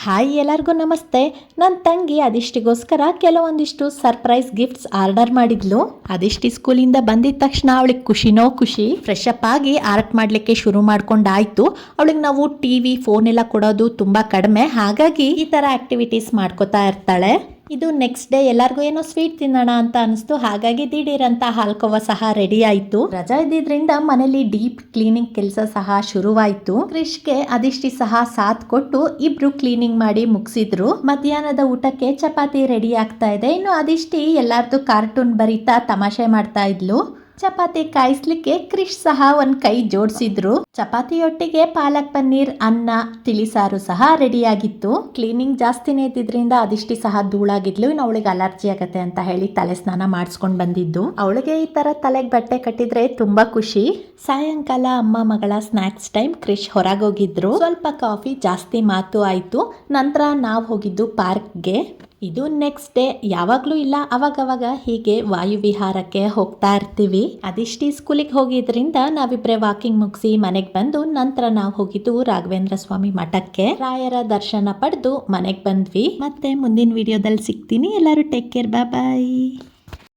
Hi ಎಲ್ಲರಿಗೂ ನಮಸ್ತೆ. ನನ್ನ ತಂಗಿ ಅದಿಷ್ಟಿಗೋಸ್ಕರ ಕೆಲವೊಂದಿಷ್ಟು ಸರ್ಪ್ರೈಸ್ ಗಿಫ್ಟ್ಸ್ ಆರ್ಡರ್ ಮಾಡಿದ್ಲು. ಅದಿಷ್ಟಿ ಸ್ಕೂಲಿಂದ ಬಂದಿದ ತಕ್ಷಣ ಅವಳಿಗೆ ಖುಷಿನೋ ಖುಷಿ. ಫ್ರೆಶ್ ಅಪ್ ಆಗಿ ಆರ್ಟ್ ಮಾಡಲಿಕ್ಕೆ ಶುರು ಮಾಡ್ಕೊಂಡಾಯ್ತು. ಅವಳಿಗೆ ನಾವು ಟಿವಿ ಫೋನ್ ಎಲ್ಲ ಕೊಡೋದು ತುಂಬಾ ಕಡಿಮೆ, ಹಾಗಾಗಿ ಈ ತರ ಆಕ್ಟಿವಿಟೀಸ್ ಮಾಡ್ಕೋತಾ ಇರ್ತಾಳೆ. ಇದು ನೆಕ್ಸ್ಟ್ ಡೇ ಎಲ್ಲರಿಗೂ ಏನೋ ಸ್ವೀಟ್ ತಿನ್ನೋಣ ಅಂತ ಅನಿಸ್ತು, ಹಾಗಾಗಿ ದಿಢೀರಂತ ಹಾಲ್ಕೋವ ಸಹ ರೆಡಿ ಆಯ್ತು. ರಜಾ ಇದ್ದಿದ್ರಿಂದ ಮನೇಲಿ ಡೀಪ್ ಕ್ಲೀನಿಂಗ್ ಕೆಲಸ ಸಹ ಶುರುವಾಯ್ತು. ಕ್ರಿಶ್ಗೆ ಅದಿಷ್ಟಿ ಸಹ ಸಾಥ್ ಕೊಟ್ಟು ಇಬ್ರು ಕ್ಲೀನಿಂಗ್ ಮಾಡಿ ಮುಗಿಸಿದ್ರು. ಮಧ್ಯಾಹ್ನದ ಊಟಕ್ಕೆ ಚಪಾತಿ ರೆಡಿ ಆಗ್ತಾ ಇದೆ. ಇನ್ನು ಅದಿಷ್ಟಿ ಎಲ್ಲಾರ್ದು ಕಾರ್ಟೂನ್ ಬರೀತಾ ತಮಾಷೆ ಮಾಡ್ತಾ ಇದ್ಲು. ಚಪಾತಿ ಕಾಯಿಸ್ಲಿಕ್ಕೆ ಕ್ರಿಶ್ ಸಹ ಒಂದ್ ಕೈ ಜೋಡಿಸಿದ್ರು. ಚಪಾತಿಯೊಟ್ಟಿಗೆ ಪಾಲಕ್ ಪನ್ನೀರ್, ಅನ್ನ, ತಿಳಿಸಾರು ಸಹ ರೆಡಿ ಆಗಿತ್ತು. ಕ್ಲೀನಿಂಗ್ ಜಾಸ್ತಿನೇ ಇದ್ದಿದ್ರಿಂದ ಅದಿಷ್ಟಿ ಸಹ ಧೂಳಾಗಿದ್ಲು. ಇನ್ನು ಅವಳಿಗೆ ಅಲರ್ಜಿ ಆಗತ್ತೆ ಅಂತ ಹೇಳಿ ತಲೆ ಸ್ನಾನ ಮಾಡಿಸ್ಕೊಂಡ್ ಬಂದಿದ್ದು. ಅವಳಿಗೆ ಈ ತರ ತಲೆಗೆ ಬಟ್ಟೆ ಕಟ್ಟಿದ್ರೆ ತುಂಬಾ ಖುಷಿ. ಸಾಯಂಕಾಲ ಅಮ್ಮ ಮಗಳ ಸ್ನಾಕ್ಸ್ ಟೈಮ್. ಕ್ರಿಶ್ ಹೊರಗೋಗಿದ್ರು. ಸ್ವಲ್ಪ ಕಾಫಿ, ಜಾಸ್ತಿ ಮಾತು ಆಯ್ತು. ನಂತರ ನಾವು ಹೋಗಿದ್ದು ಪಾರ್ಕ್ಗೆ. ಇದು ನೆಕ್ಸ್ಟ್ ಡೇ. ಯಾವಾಗ್ಲೂ ಇಲ್ಲ, ಅವಾಗವಾಗ ಹೀಗೆ ವಾಯುವಿಹಾರಕ್ಕೆ ಹೋಗ್ತಾ ಇರ್ತೀವಿ. ಅದಿಷ್ಟಿ ಸ್ಕೂಲಿಗೆ ಹೋಗಿದ್ರಿಂದ ನಾವಿಬ್ರೆ ವಾಕಿಂಗ್ ಮುಗಿಸಿ ಮನೆಗೆ ಬಂದು ನಂತರ ನಾವು ಹೋಗಿದ್ದು ರಾಘವೇಂದ್ರ ಸ್ವಾಮಿ ಮಠಕ್ಕೆ. ರಾಯರ ದರ್ಶನ ಪಡೆದು ಮನೆಗೆ ಬಂದ್ವಿ. ಮತ್ತೆ ಮುಂದಿನ ವಿಡಿಯೋದಲ್ಲಿ ಸಿಗ್ತೀನಿ. ಎಲ್ಲರೂ ಟೇಕ್ ಕೇರ್, ಬಾಯ್.